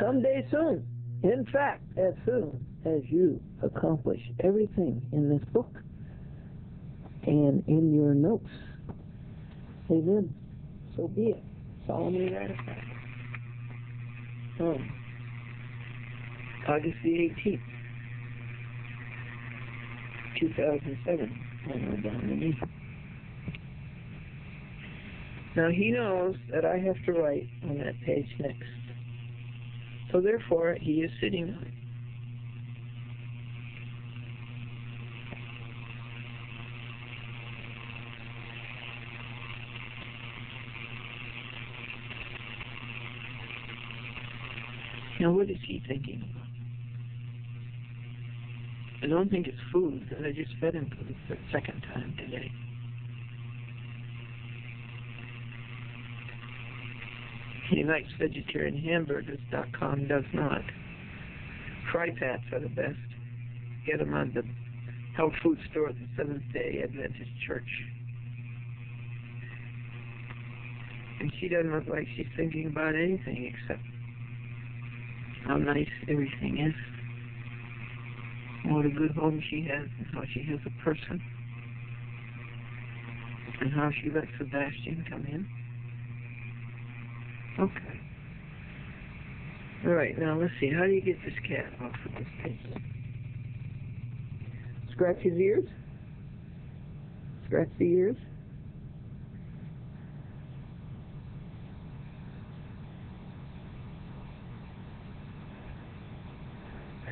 Someday soon. In fact, as soon as you accomplish everything in this book and in your notes. Amen. So be it. Solemnly ratified. August the 18th, 2007. Now he knows that I have to write on that page next. So therefore, he is sitting on it. Now what is he thinking about? I don't think it's food, because I just fed him for the second time today. He likes vegetarianhamburgers.com, does not. Fry pats are the best. Get them on the health food store at the Seventh-day Adventist Church. And she doesn't look like she's thinking about anything except how nice everything is. What a good home she has, and how she has a person. And how she lets Sebastian come in. Okay. Alright, now let's see. How do you get this cat off of this paper? Scratch his ears. Scratch the ears.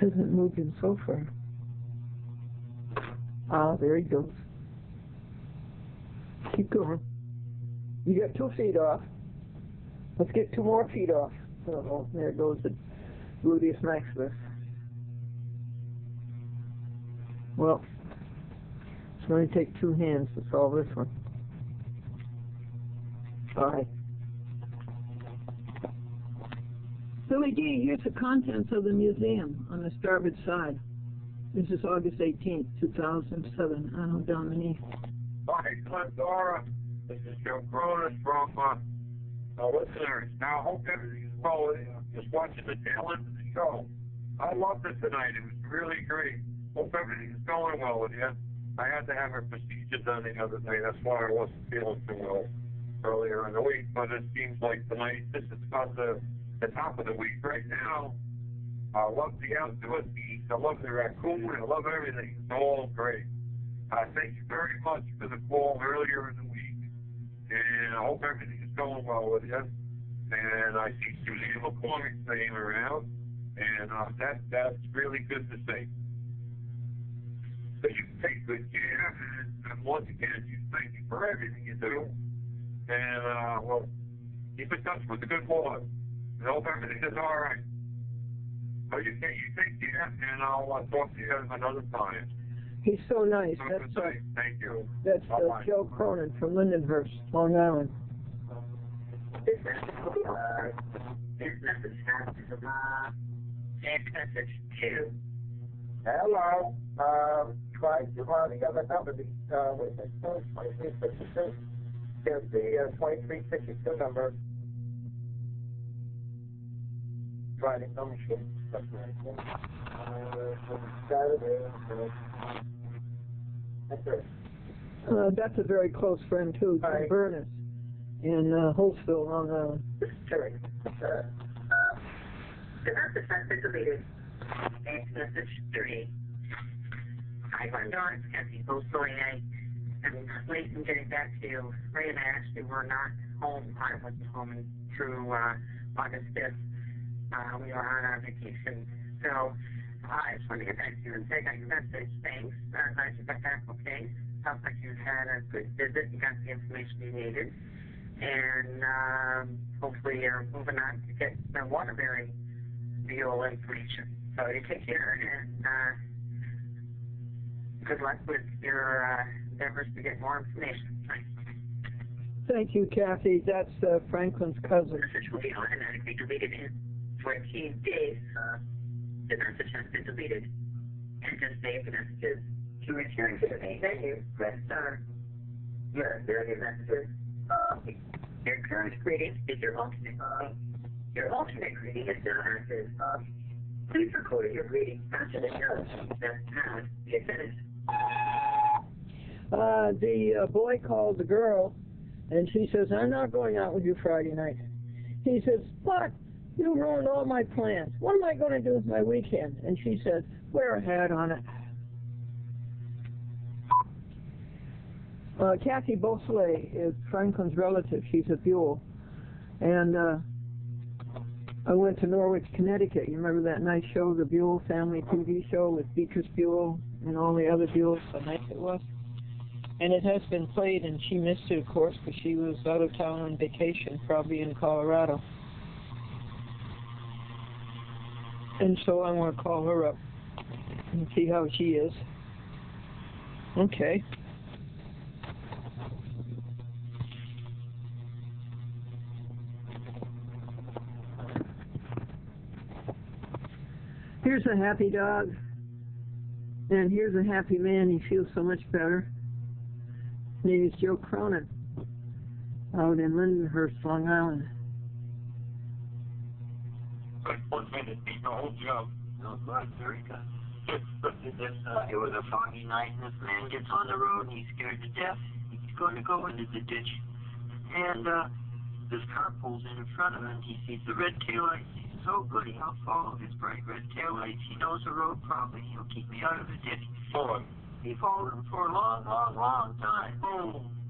Hasn't moved him so far. Ah, there he goes. Keep going. You got 2 feet off. Let's get 2 more feet off. Oh, there goes the gluteus maximus. Well, it's going to take 2 hands to solve this one. Bye. Billy D, here's the contents of the museum on the starboard side. This is August 18th, 2007, Anno Domini. Hi, Glendora. This is Joe Cronin from listeners. Now, I hope everything's well. Just watching the tail end of the show. I loved it tonight. It was really great. Hope everything's going well with you. I had to have a procedure done the other day. That's why I wasn't feeling too well earlier in the week. But it seems like tonight, this is about the top of the week right now. I love the outdoor scenes. I love the raccoon. I love everything. It's all great. Thank you very much for the call earlier in the week. And I hope everything is going well with you. And I see Suzanne McCormick staying around. And that's really good to see. So you take good care. And once again, thank you for everything you do. And, well, keep in touch with the good Lord. I hope everything is all right. So you take care, and I'll talk to you another time. He's so nice. Thank you. That's Joe Cronin from Lindenhurst, Long Island. This message has to message 2. Hello. Try to run the other number. With the 2352. There's the 2352 number. Writing no machine. That's a very close friend too, Jim Burness, in Holtzville, Long Island. Terry. The message has been deleted. Message 3. Hi, Glendora. It's Kathy Bossoye. I'm late in getting back to you. Ray and I actually were not home. I wasn't home through August 5th. We were on our vacation. So I just want to get back to you and say, got your message. Thanks. Glad you got back okay. Sounds like you had a good visit. You got the information you needed. And hopefully you're moving on to get the Waterbury Mule information. So you take care and good luck with your endeavors to get more information. Thanks. Thank you, Kathy. That's Franklin's cousin. The message will be automatically deleted in 14 days. The message has been deleted. And just save the messages to return to the main menu. Press star. There are your messages. Your current greeting is your alternate. Your alternate reading is done. Please record your reading after the show. That's you're finished. The boy called the girl, and she says, I'm not going out with you Friday night. He says, what? You ruined all my plans. What am I going to do with my weekend? And she says, wear a hat on it. Kathy Beausoleil is Franklin's relative. She's a Buell. And I went to Norwich, Connecticut. You remember that nice show, the Buell family TV show with Beatrice Buell and all the other Buells? How nice it was. And it has been played, and she missed it, of course, because she was out of town on vacation, probably in Colorado. And so I'm going to call her up and see how she is. Okay. Here's a happy dog, and here's a happy man. He feels so much better. His name is Joe Cronin, out in Lindenhurst, Long Island. Unfortunately, it beat the whole job. Oh, good, very good. It was a foggy night, and this man gets on the road, and he's scared to death. He's going to go into the ditch. And this car pulls in front of him. He sees the red taillights. He's so good, he'll follow his bright red taillights. He knows the road probably. He'll keep me out of the ditch. Followed. He followed him for a long, long, long time.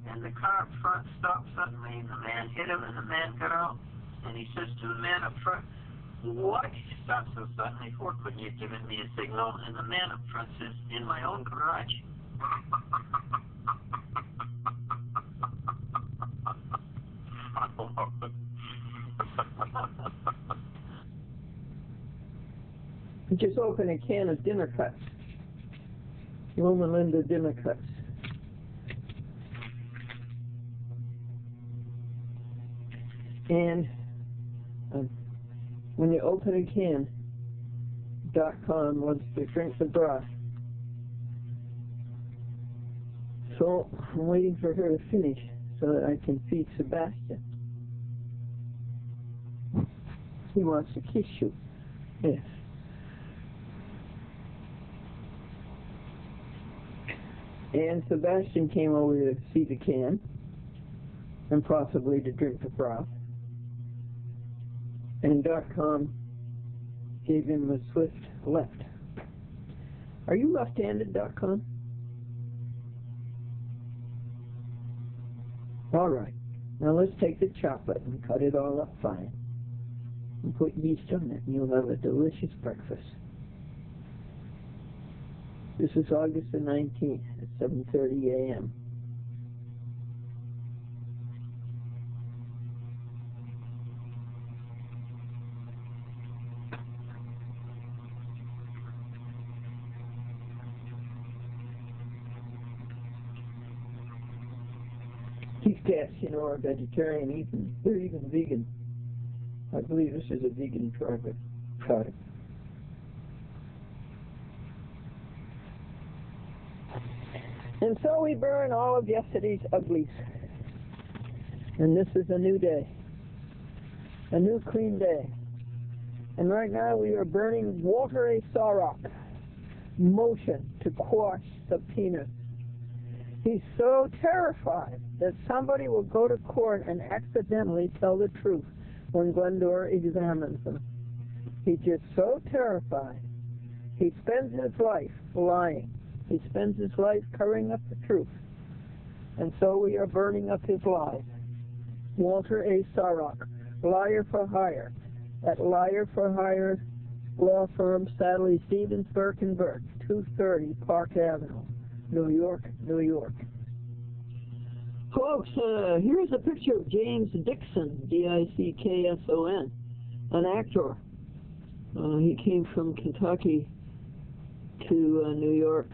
And the car up front stopped suddenly, and the man hit him, and the man got out. And he says to the man up front, why did you stop so suddenly? Before couldn't you have given me a signal? And the man up front says, in my own garage. Just open a can of dinner cuts. Loma Linda dinner cuts. And when you open a can, .com wants to drink the broth. So I'm waiting for her to finish so that I can feed Sebastian. He wants to kiss you. Yes. And Sebastian came over to see the can and possibly to drink the broth. And .com gave him a swift left. Are you left-handed, .com? All right. Now let's take the chocolate and cut it all up fine. And put yeast on it, and you'll have a delicious breakfast. This is August the 19th at 7:30 a.m. These cats, are vegetarian eating. They're even vegan. I believe this is a vegan product. And so we burn all of yesterday's uglies. And this is a new day. A new clean day. And right now we are burning Walter A. Sarrock. Motion to quash subpoenas. He's so terrified that somebody will go to court and accidentally tell the truth when Glendora examines him. He's just so terrified. He spends his life lying. He spends his life covering up the truth. And so we are burning up his lies. Walter A. Sarrock, liar for hire, at Liar for Hire Law Firm, Sadly Stevens, Burke & Burke, 230 Park Avenue, New York, New York. Folks, here's a picture of James Dixon, D-I-C-K-S-O-N, an actor. He came from Kentucky to New York,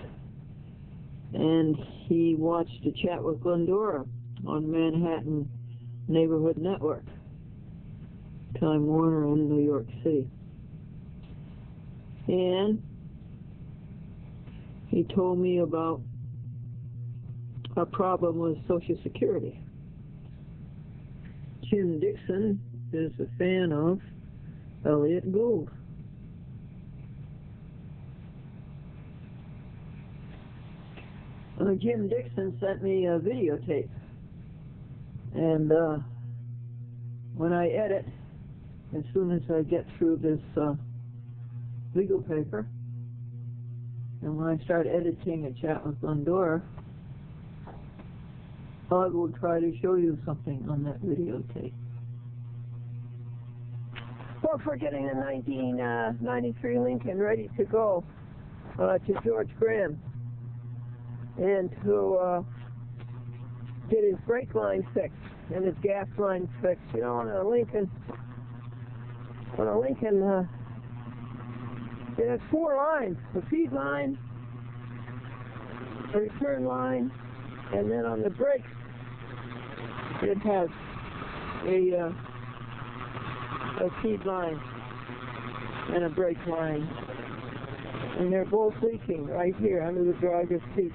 and he watched a chat with Glendora on Manhattan Neighborhood Network, Time Warner in New York City. And he told me about a problem with Social Security. Jim Dixon is a fan of Elliott Gould. Jim Dixon sent me a videotape, and when I edit, as soon as I get through this legal paper, and when I start editing a chat with Glendora, I will try to show you something on that videotape. Well, for getting a 1993 Lincoln ready to go to George Graham, and to get his brake line fixed and his gas line fixed. You know, on a Lincoln, it has 4 lines: the feed line, the return line, and then on the brakes, it has a feed line and a brake line, and they're both leaking right here under the driver's seat.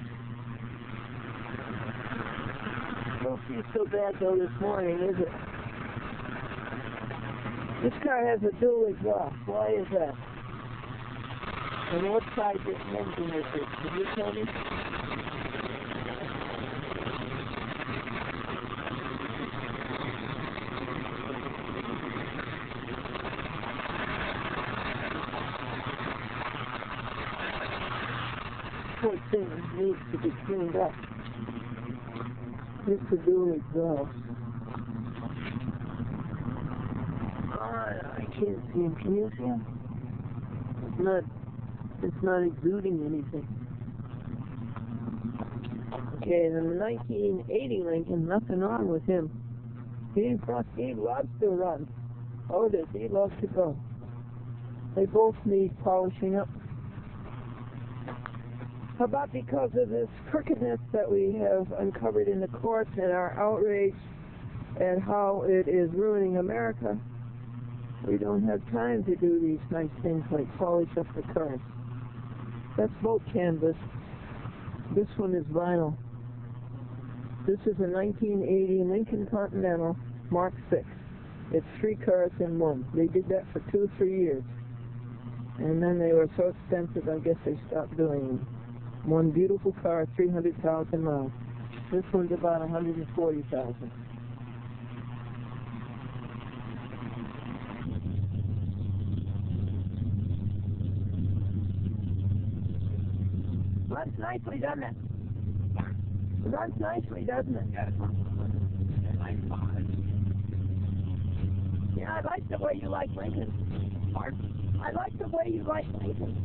Don't feel so bad though this morning, is it? This car has a dual exhaust. Why is that? And what size this engine is it? Can you tell me? Poor thing needs to be cleaned up. This is a dual exhaust. I can't see him. Can you see him? It's not exuding anything. Okay, then the 1980 Lincoln, nothing wrong with him. He loves to run. Oh, does he loves to go? They both need polishing up. How about because of this crookedness that we have uncovered in the courts and our outrage and how it is ruining America, we don't have time to do these nice things like polish up the cars. That's boat canvas. This one is vinyl. This is a 1980 Lincoln Continental Mark 6. It's 3 cars in one. They did that for 2 or 3 years. And then they were so expensive, I guess they stopped doing them. One beautiful car, 300,000 miles. This one's about 140,000. Runs nicely, doesn't it? Runs nicely, doesn't it? Yeah, I like the way you like Lincoln. Pardon? I like the way you like Lincoln.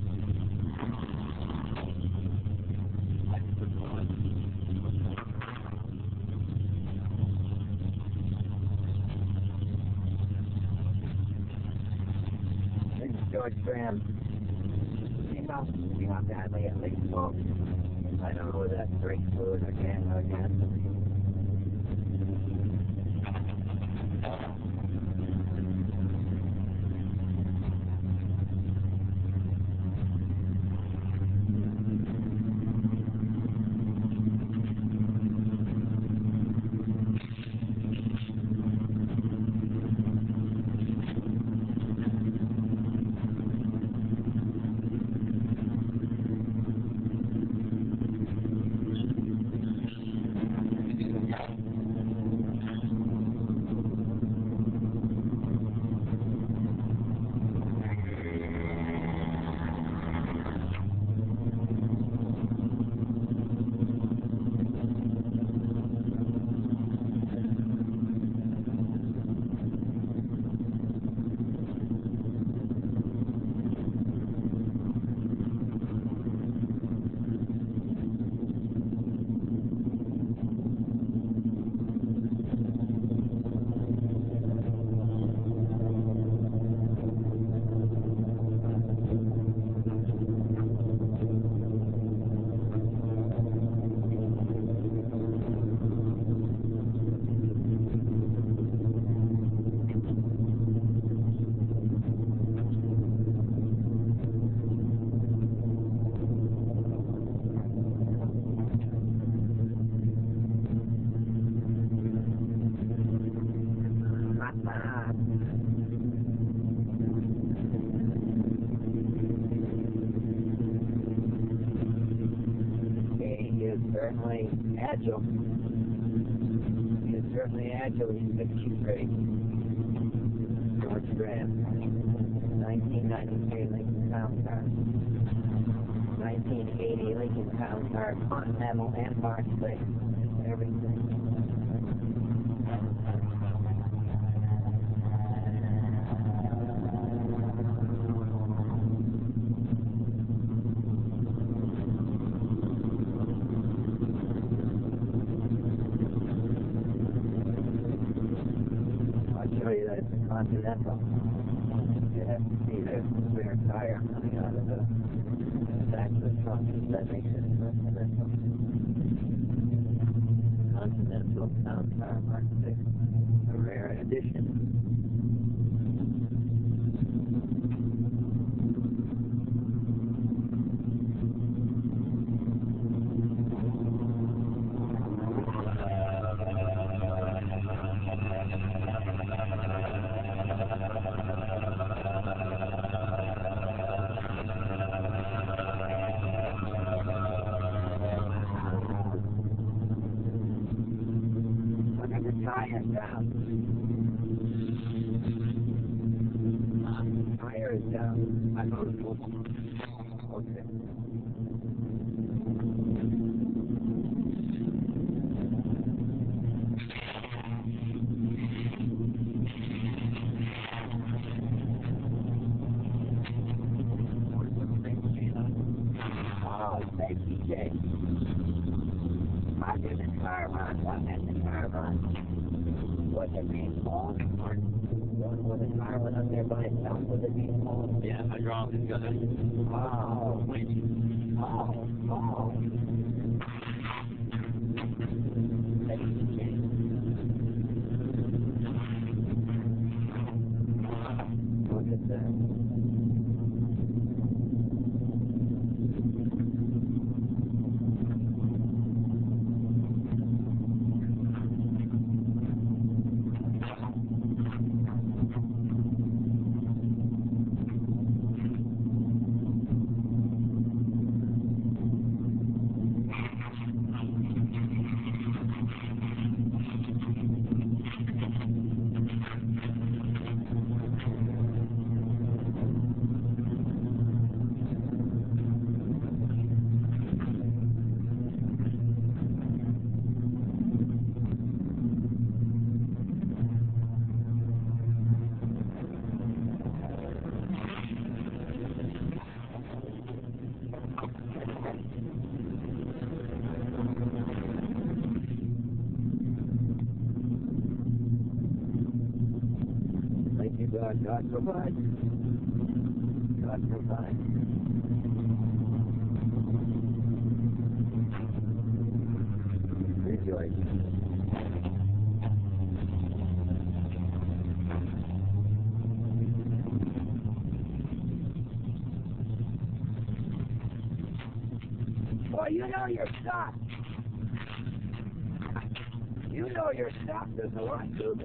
This is George Graham. See how badly it leaks, folks. I don't know whether that's brake fluid or gas. certainly agile. He is certainly agile. He's 53. George Graham, 1993 Lincoln Town Car. 1980 Lincoln Town Car, Continental and March plate. Everything. Continental. You have to see there's a spare tire coming out of the back of the trunk. That makes it a Continental. Continental Town Car Mark 6. A rare edition. Tire down. Tire is down. I know it's okay. Oh, safety check. I did the tire run. I had the tire run. What the main ball with a car went up there by itself with a main ball. Yeah, hydraulic is gonna. Oh, wait. Oh. Look at that. God provides. God provides. Rejoice. Well, you know your stuff. You know your stuff. There's a lot to it.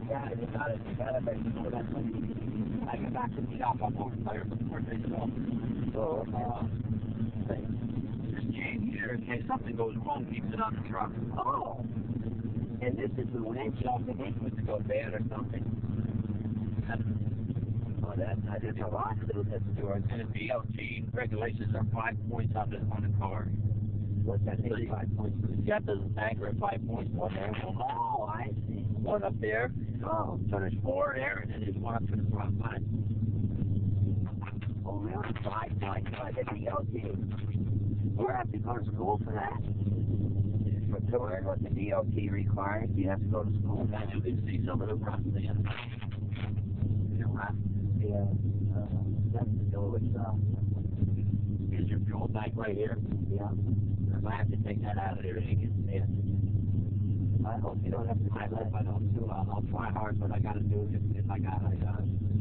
Yeah, you gotta make sure that's what I get back to the shop. I'm over there 4 days ago. So, just change here in case something goes wrong, keeps it on the truck. Oh! And this is the winch off the gate to go bad or something. I didn't have a clue that's George. And the DOT regulations are 5 points on the car. What's that mean, 5 points? You have the anchor at 5 points. One there. Oh, I see. One up there. Oh, so there's 4 there, and then there's one up to the front line. Oh, really? 5 points by the DOT. We'll have to go to school for that. To learn what the DOT requires, you have to go to school. And you can see some of the rust in. That's to do with, is your fuel tank right here? Yeah. I have to take that out of there to get it. I hope you don't have to. I hope I don't do it. I'll try hard, but I gotta do it. If I got it,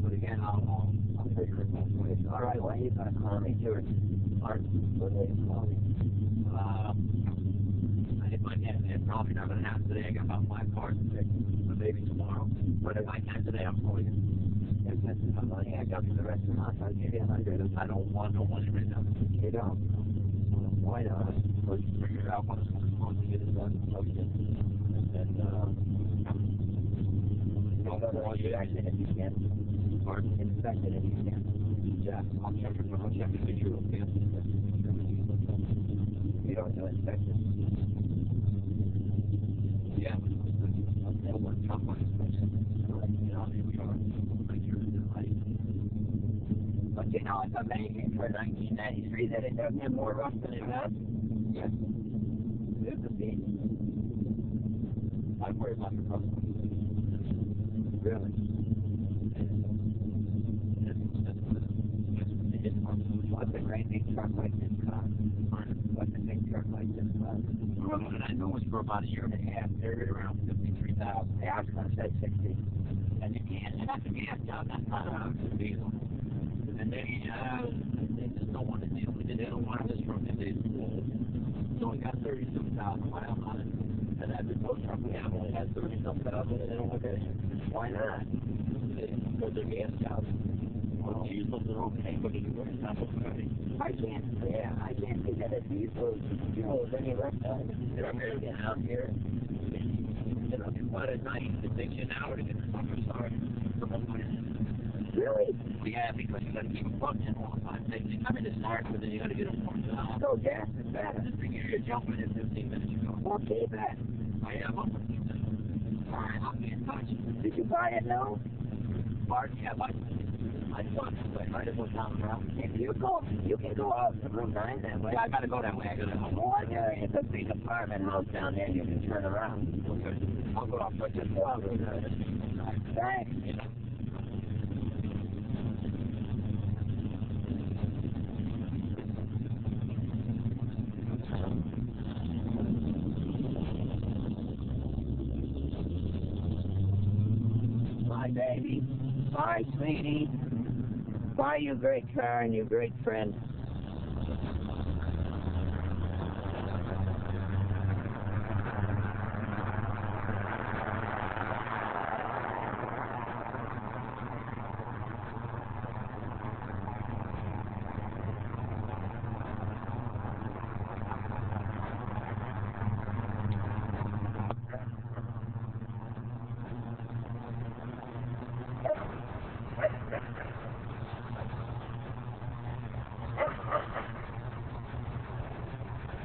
but again, I'll figure it out. All right, well, you gotta call me, George. Art, what do you call me? I hit my head, and probably not gonna happen today. I got about 5 parts to fix, but maybe tomorrow. But if I can today, I'm going to. If this is some money I got for the rest of the month, I'll give you 100. I don't want no money right now. You don't? Why not? once you figure out what's supposed to get it done, so you can, and, all you actually, if you can, or inspect it if you can. Yeah, I'll check it, make sure it's good. You don't do inspection. Yeah, they'll work tough on inspection. But you know, it's amazing for 1993 that it doesn't have more rust than it has. Yes. It's a beat. I'm worried about the rust. Really? What's a great big truck like this cost? What's a big truck like this cost? Well, I know it's for about a year and a half. They're around 53,000. Yeah, I was going to say 60. And you can't have the gas down. That's not a diesel. And they just don't want to deal with it. They don't want to disrupt it. It's only got 37,000 miles on it. And that's a tow truck we have only has 30-something. They don't look at it. Why not? Because they're gas cows. Well, diesels are okay, but it's not so good. I can't say that a diesel, you know, is any less than they're American out here. You know, what at night, it takes you an hour to get the summer started. Really? Yeah, because you got to keep them plugged in all the time. They come in to start, but then you got to get them plugged in. So gas is better. Just figure you're jumping in 15 minutes ago. Okay, bet. I am. All right, I'll be in touch. Did you buy it now? Pardon? Yeah, I thought so. I might as well down the road. If you go, you can go out to Route 9 that way. Yeah, I got to go that way. I got to go. Oh, it's a big apartment house down there. You can turn around. Okay. I'll go out, but just go out Route 9. Thanks. Yeah. My baby. Bye, sweetie. Bye, you great car and you great friend.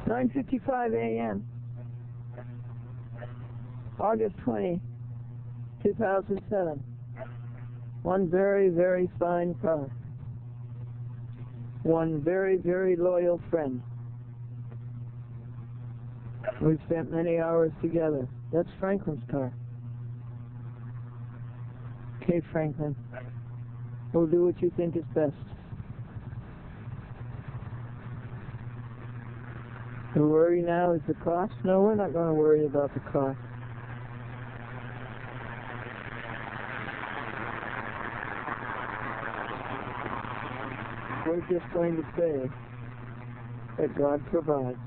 $9:55 a.m. August 20, 2007. One very, very fine car. One very, very loyal friend. We've spent many hours together. That's Franklin's car. Okay, Franklin. We'll do what you think is best. The worry now is the cost? No, we're not going to worry about the cost. We're just going to say that God provides.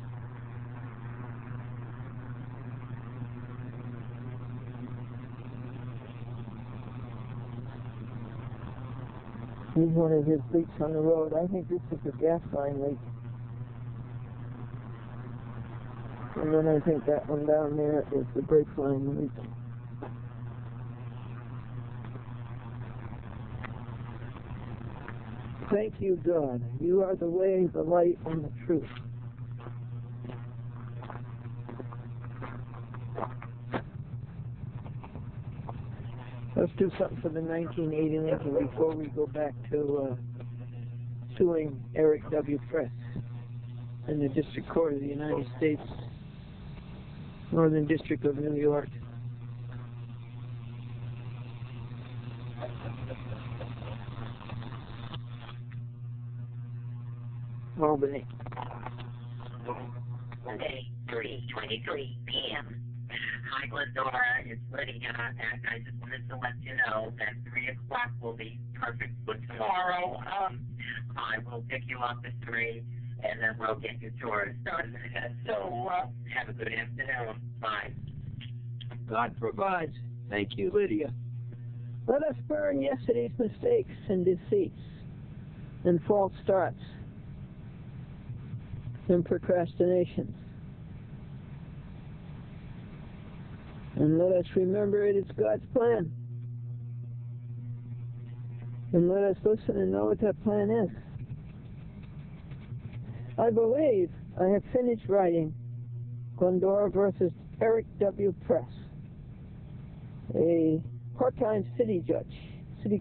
Here's one of his leaks on the road. I think this is a gas line leak. And then I think that one down there is the brake line leak. Thank you, God. You are the way, the light, and the truth. Let's do something for the 1980 Lincoln before we go back to suing Eric W. Press in the District Court of the United States, Northern District of New York. Albany. Monday, 3:23 p.m. Hi, Glendora. It's Lydia, and I just wanted to let you know that 3 o'clock will be perfect for tomorrow. I will pick you up at 3, and then we'll get your tour started. So, have a good afternoon. Bye. God provides. Thank you, Lydia. Let us burn yesterday's mistakes and deceits and false starts and procrastinations. And let us remember it is God's plan. And let us listen and know what that plan is. I believe I have finished writing Glendora versus Eric W. Press, a part-time city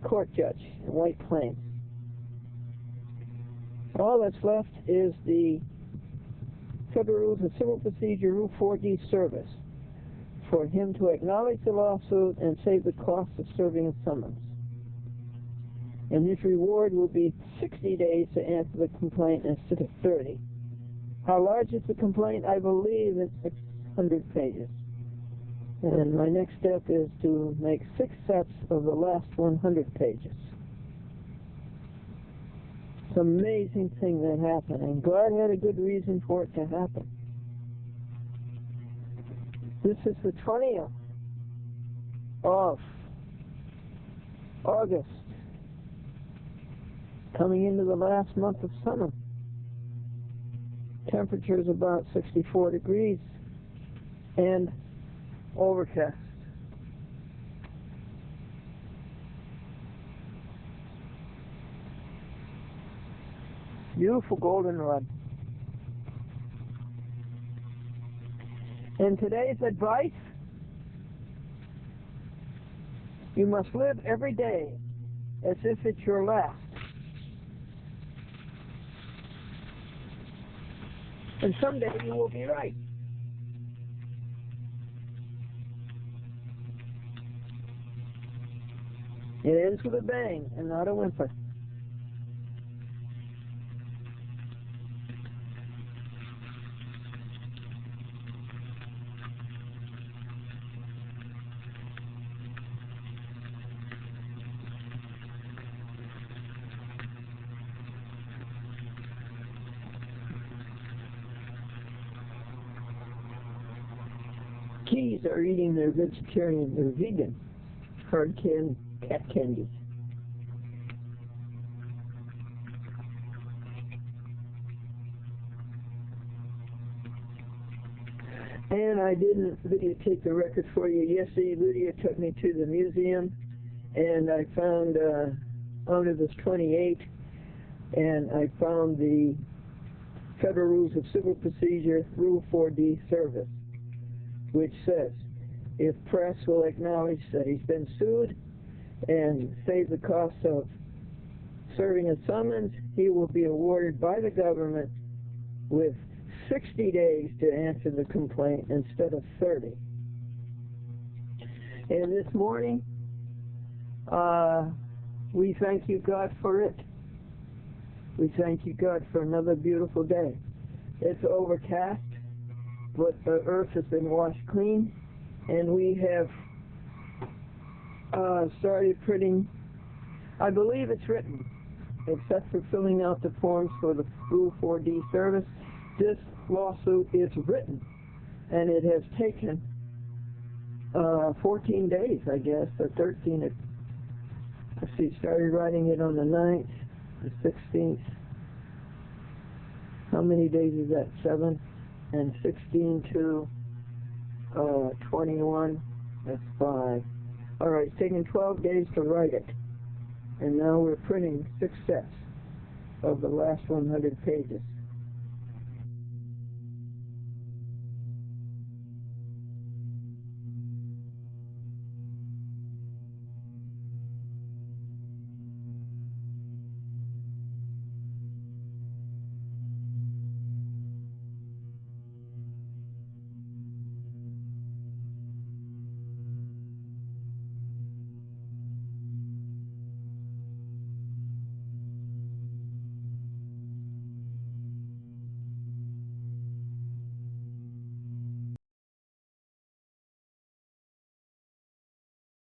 court judge in White Plains. All that's left is the Federal Rules of Civil Procedure Rule 4D service for him to acknowledge the lawsuit and save the cost of serving a summons. And his reward will be 60 days to answer the complaint instead of 30. How large is the complaint? I believe it's 600 pages. And my next step is to make 6 sets of the last 100 pages. It's an amazing thing that happened, and God had a good reason for it to happen. This is the 20th of August, coming into the last month of summer. Temperature is about 64 degrees and overcast. Beautiful goldenrod. And today's advice: you must live every day as if it's your last. And someday you will be right. It ends with a bang and not a whimper. Keys are eating their vegetarian or vegan hard canned cat candies. And I didn't videotape the record for you. Yesterday, Lydia took me to the museum, and I found under this 28, and I found the Federal Rules of Civil Procedure Rule 4D service, which says if Press will acknowledge that he's been sued and save the cost of serving a summons, he will be awarded by the government with 60 days to answer the complaint instead of 30. And this morning, we thank you, God, for it. We thank you, God, for another beautiful day. It's overcast, but the earth has been washed clean, and we have started printing. I believe it's written, except for filling out the forms for the Rule 4D service. This lawsuit is written, and it has taken 14 days, I guess, or 13. Let's see, started writing it on the 9th, the 16th. How many days is that? 7 and 16 to 21. That's 5. All right, it's taken 12 days to write it, and now we're printing 6 sets of the last 100 pages.